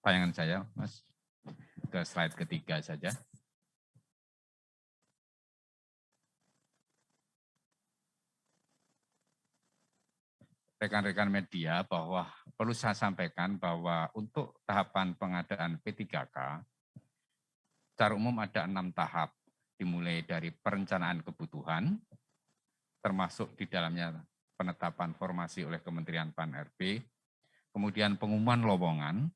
tayangan saya, Mas. Ke slide ketiga saja. Rekan-rekan media, bahwa perlu saya sampaikan bahwa untuk tahapan pengadaan P3K, secara umum ada 6 tahap, dimulai dari perencanaan kebutuhan, termasuk di dalamnya penetapan formasi oleh Kementerian PAN-RB, kemudian pengumuman lowongan,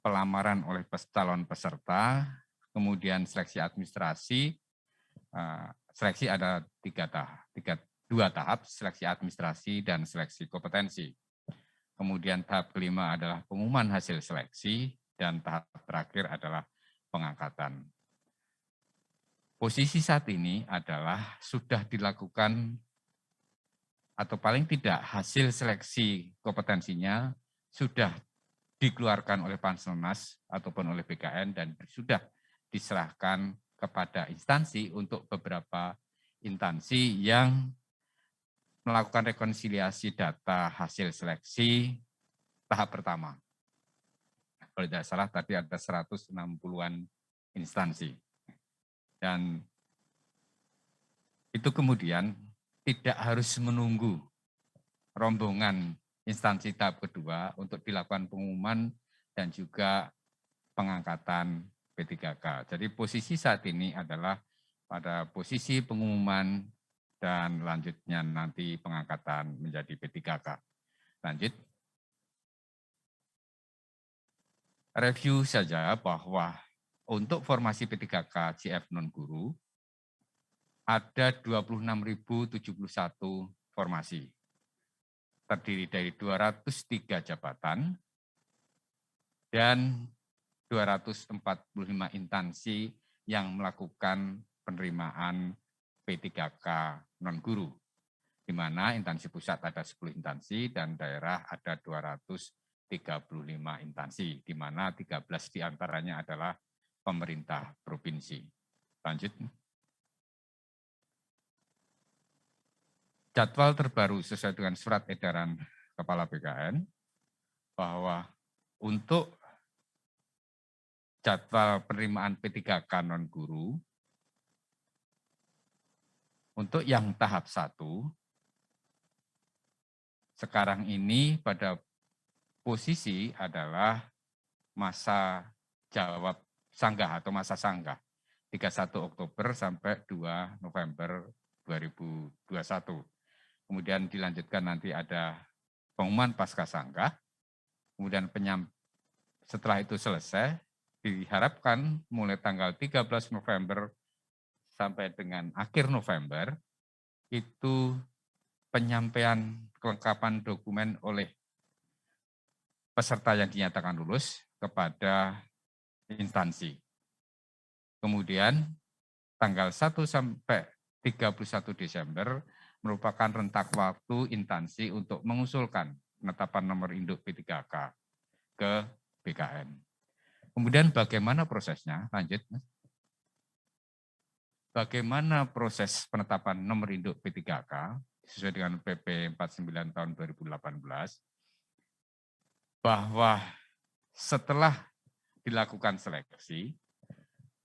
pelamaran oleh calon peserta, kemudian seleksi administrasi. Seleksi ada dua tahap, seleksi administrasi dan seleksi kompetensi. Kemudian tahap kelima adalah pengumuman hasil seleksi, dan tahap terakhir adalah pengangkatan. Posisi saat ini adalah sudah dilakukan, atau paling tidak hasil seleksi kompetensinya sudah dikeluarkan oleh Panselnas ataupun oleh BKN dan sudah diserahkan kepada instansi untuk beberapa instansi yang melakukan rekonsiliasi data hasil seleksi tahap pertama. Kalau tidak salah tadi ada 160-an instansi. Dan itu kemudian tidak harus menunggu rombongan instansi tahap kedua untuk dilakukan pengumuman dan juga pengangkatan P3K. Jadi posisi saat ini adalah pada posisi pengumuman dan lanjutnya nanti pengangkatan menjadi P3K. Lanjut. Review saja bahwa untuk formasi P3K CF non-guru ada 26.071 formasi. Terdiri dari 203 jabatan dan 245 instansi yang melakukan penerimaan P3K non-guru, di mana instansi pusat ada 10 instansi dan daerah ada 235 instansi, di mana 13 diantaranya adalah pemerintah provinsi. Lanjut. Jadwal terbaru sesuai dengan surat edaran Kepala BKN bahwa untuk jadwal penerimaan P3K non-guru untuk yang tahap 1 sekarang ini pada posisi adalah masa jawab sanggah atau masa sanggah 31 Oktober sampai 2 November 2021. Kemudian dilanjutkan nanti ada pengumuman pasca sanggah, kemudian setelah itu selesai, diharapkan mulai tanggal 13 November sampai dengan akhir November, itu penyampaian kelengkapan dokumen oleh peserta yang dinyatakan lulus kepada instansi. Kemudian tanggal 1 sampai 31 Desember merupakan rentang waktu instansi untuk mengusulkan penetapan nomor induk P3K ke BKN. Kemudian bagaimana prosesnya? Lanjut, Mas. Bagaimana proses penetapan nomor induk P3K sesuai dengan PP 49 tahun 2018, bahwa setelah dilakukan seleksi,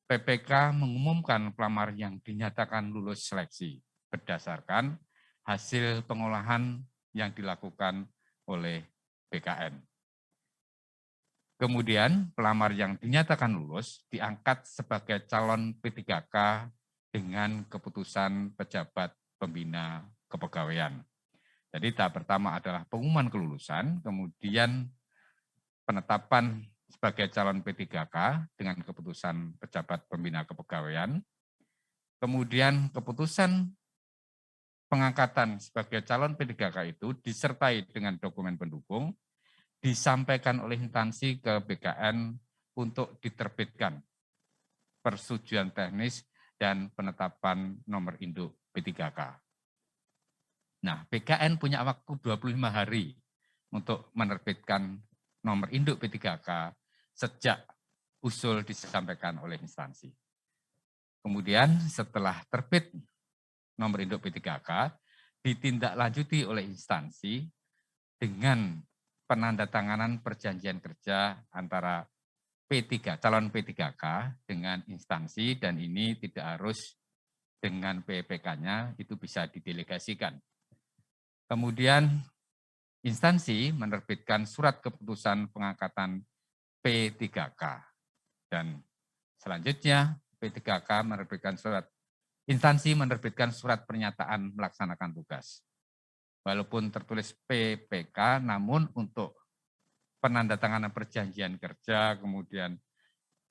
PPK mengumumkan pelamar yang dinyatakan lulus seleksi berdasarkan hasil pengolahan yang dilakukan oleh BKN. Kemudian pelamar yang dinyatakan lulus diangkat sebagai calon P3K dengan keputusan pejabat pembina kepegawaian. Jadi tahap pertama adalah pengumuman kelulusan, kemudian penetapan sebagai calon P3K dengan keputusan pejabat pembina kepegawaian, kemudian keputusan pengangkatan sebagai calon P3K itu disertai dengan dokumen pendukung, disampaikan oleh instansi ke BKN untuk diterbitkan persetujuan teknis dan penetapan nomor induk P3K. Nah, BKN punya waktu 25 hari untuk menerbitkan nomor induk P3K sejak usul disampaikan oleh instansi. Kemudian setelah terbit nomor induk P3K, ditindaklanjuti oleh instansi dengan penandatanganan perjanjian kerja antara P3, calon P3K dengan instansi, dan ini tidak harus dengan PPK-nya, itu bisa didelegasikan. Kemudian instansi menerbitkan surat keputusan pengangkatan P3K. Dan selanjutnya P3K menerbitkan instansi menerbitkan surat pernyataan melaksanakan tugas. Walaupun tertulis PPK, namun untuk penandatanganan perjanjian kerja, kemudian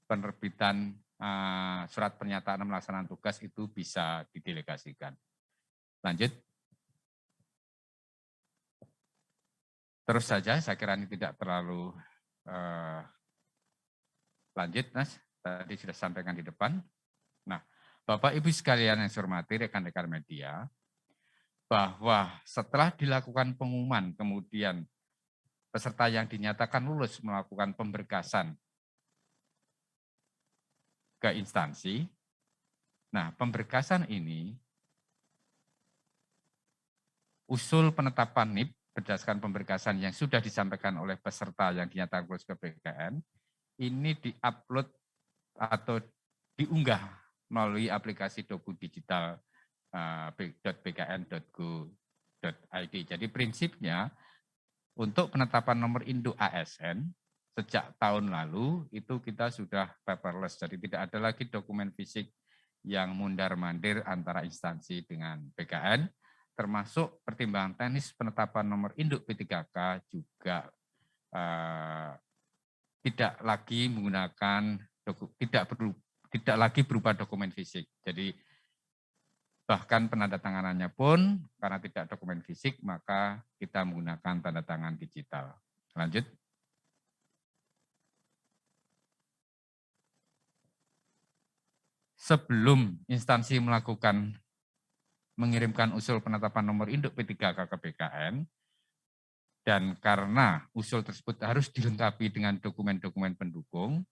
penerbitan surat pernyataan melaksanakan tugas itu bisa didelegasikan. Lanjut. Terus saja, saya kira ini tidak terlalu lanjut, Mas. Tadi sudah sampaikan di depan. Nah, Bapak Ibu sekalian yang saya hormati, rekan-rekan media, bahwa setelah dilakukan pengumuman, kemudian peserta yang dinyatakan lulus melakukan pemberkasan ke instansi. Nah, pemberkasan ini, usul penetapan NIP berdasarkan pemberkasan yang sudah disampaikan oleh peserta yang dinyatakan lulus ke PKN, ini diupload atau diunggah melalui aplikasi Doku Digital .bkn.go.id. Jadi prinsipnya untuk penetapan nomor induk ASN sejak tahun lalu itu kita sudah paperless, jadi tidak ada lagi dokumen fisik yang mundar-mandir antara instansi dengan PKN, termasuk pertimbangan teknis penetapan nomor induk P3K juga tidak lagi menggunakan tidak lagi berupa dokumen fisik. Jadi bahkan penandatanganannya pun karena tidak dokumen fisik, maka kita menggunakan tanda tangan digital. Lanjut. Sebelum instansi mengirimkan usul penetapan nomor induk P3K ke PKN, dan karena usul tersebut harus dilengkapi dengan dokumen-dokumen pendukung,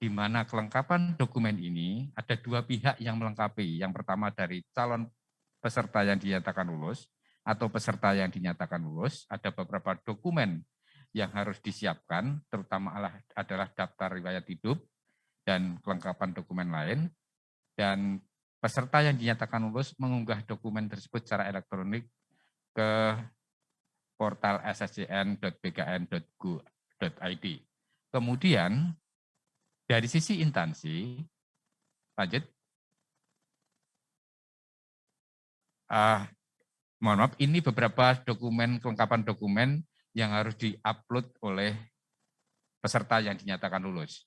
di mana kelengkapan dokumen ini ada dua pihak yang melengkapi. Yang pertama dari calon peserta yang dinyatakan lulus atau peserta yang dinyatakan lulus, ada beberapa dokumen yang harus disiapkan, terutama adalah daftar riwayat hidup dan kelengkapan dokumen lain. Dan peserta yang dinyatakan lulus mengunggah dokumen tersebut secara elektronik ke portal sscn.bkn.go.id. Kemudian dari sisi instansi, lanjut. Mohon maaf, ini beberapa kelengkapan dokumen yang harus diupload oleh peserta yang dinyatakan lulus.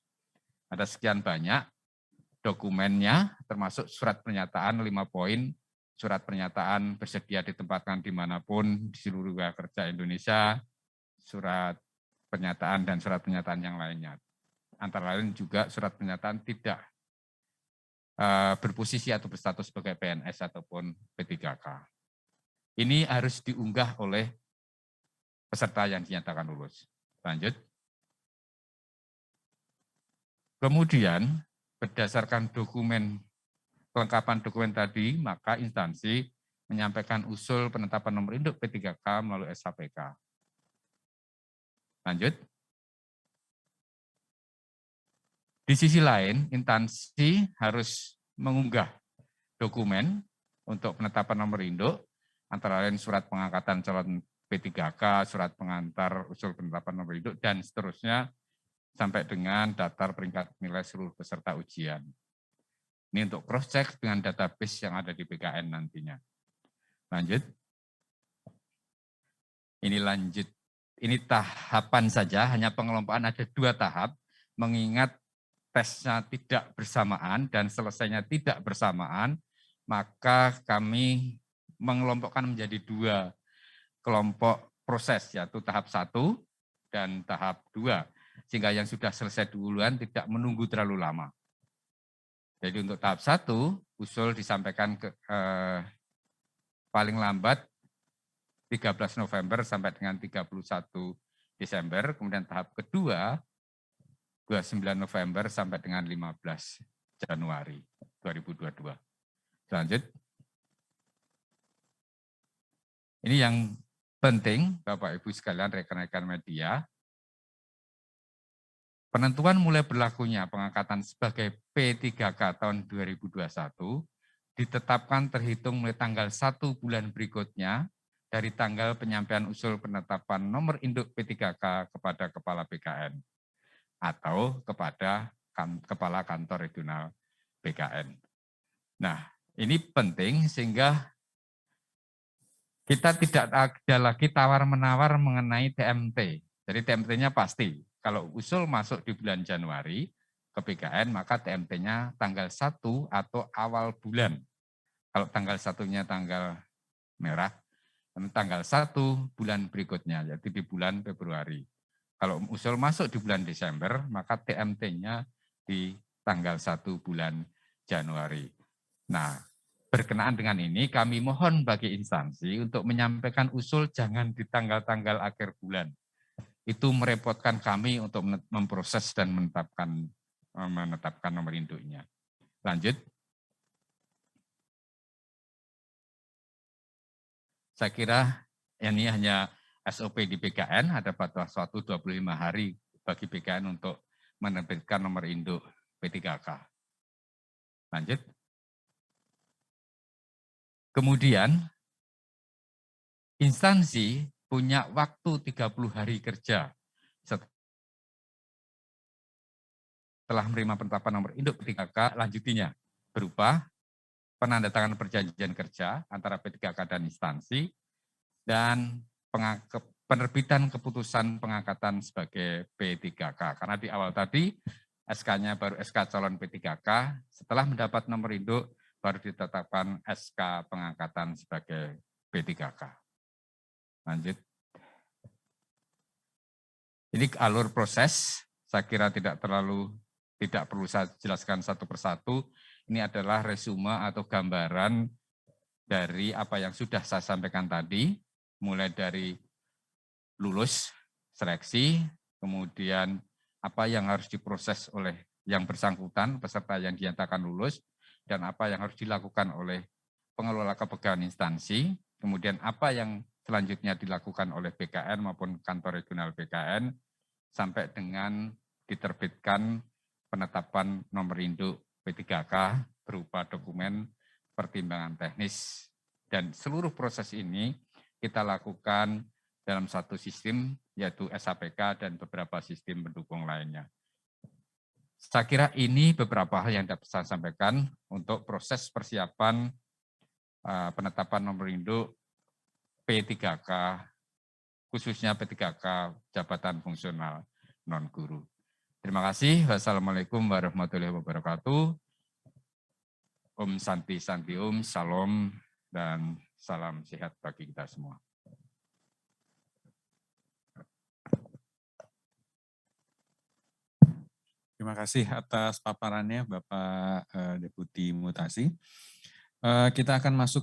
Ada sekian banyak dokumennya, termasuk surat pernyataan 5 poin, surat pernyataan bersedia ditempatkan dimanapun di seluruh wilayah kerja Indonesia, surat pernyataan dan surat pernyataan yang lainnya. Antara lain juga surat pernyataan tidak berposisi atau berstatus sebagai PNS ataupun P3K. Ini harus diunggah oleh peserta yang dinyatakan lulus. Lanjut. Kemudian berdasarkan kelengkapan dokumen tadi, maka instansi menyampaikan usul penetapan nomor induk P3K melalui SHPK. Lanjut. Di sisi lain, instansi harus mengunggah dokumen untuk penetapan nomor induk, antara lain surat pengangkatan calon P3K, surat pengantar usul penetapan nomor induk, dan seterusnya sampai dengan daftar peringkat nilai seluruh peserta ujian. Ini untuk cross-check dengan database yang ada di PKN nantinya. Lanjut. Ini tahapan saja, hanya pengelompokan ada 2 tahap, mengingat tesnya tidak bersamaan dan selesainya tidak bersamaan, maka kami mengelompokkan menjadi 2 kelompok proses, yaitu tahap 1 dan tahap 2, sehingga yang sudah selesai duluan tidak menunggu terlalu lama. Jadi untuk tahap 1, usul disampaikan paling lambat 13 November sampai dengan 31 Desember, kemudian tahap kedua 29 November sampai dengan 15 Januari 2022. Lanjut. Ini yang penting, Bapak Ibu sekalian, rekan-rekan media, Penentuan mulai berlakunya pengangkatan sebagai P3K tahun 2021 ditetapkan terhitung mulai tanggal 1 bulan berikutnya dari tanggal penyampaian usul penetapan nomor induk P3K kepada Kepala BKN atau kepada Kepala Kantor Regional BKN. Nah, ini penting sehingga kita tidak ada lagi tawar-menawar mengenai TMT. Jadi TMT-nya pasti. Kalau usul masuk di bulan Januari ke BKN, maka TMT-nya tanggal 1 atau awal bulan. Kalau tanggal 1-nya tanggal merah, tanggal 1 bulan berikutnya, yaitu di bulan Februari. Kalau usul masuk di bulan Desember, maka TMT-nya di tanggal 1 bulan Januari. Nah, berkenaan dengan ini, kami mohon bagi instansi untuk menyampaikan usul jangan di tanggal-tanggal akhir bulan. Itu merepotkan kami untuk memproses dan menetapkan nomor induknya. Lanjut. Saya kira ini hanya SOP di BKN, ada batas waktu 25 hari bagi BKN untuk menerbitkan nomor induk P3K. Lanjut. Kemudian, instansi punya waktu 30 hari kerja setelah menerima penetapan nomor induk P3K lanjutinya berupa penandatanganan perjanjian kerja antara P3K dan instansi dan penerbitan keputusan pengangkatan sebagai P3K. Karena di awal tadi SK-nya baru SK calon P3K, setelah mendapat nomor induk baru ditetapkan SK pengangkatan sebagai P3K. Lanjut. Ini alur proses, saya kira tidak perlu saya jelaskan satu persatu. Ini adalah resume atau gambaran dari apa yang sudah saya sampaikan tadi, mulai dari lulus seleksi, kemudian apa yang harus diproses oleh yang bersangkutan, peserta yang dinyatakan lulus, dan apa yang harus dilakukan oleh pengelola kepegawaian instansi, kemudian apa yang selanjutnya dilakukan oleh BKN maupun kantor regional BKN, sampai dengan diterbitkan penetapan nomor induk P3K berupa dokumen pertimbangan teknis. Dan seluruh proses ini kita lakukan dalam satu sistem, yaitu SAPK dan beberapa sistem pendukung lainnya. Saya kira ini beberapa hal yang dapat saya sampaikan untuk proses persiapan penetapan nomor induk P3K, khususnya P3K jabatan fungsional non-guru. Terima kasih. Wassalamualaikum warahmatullahi wabarakatuh. Om Santi Santi Om, Salam, dan salam sehat bagi kita semua. Terima kasih atas paparannya Bapak Deputi Mutasi. Kita akan masuk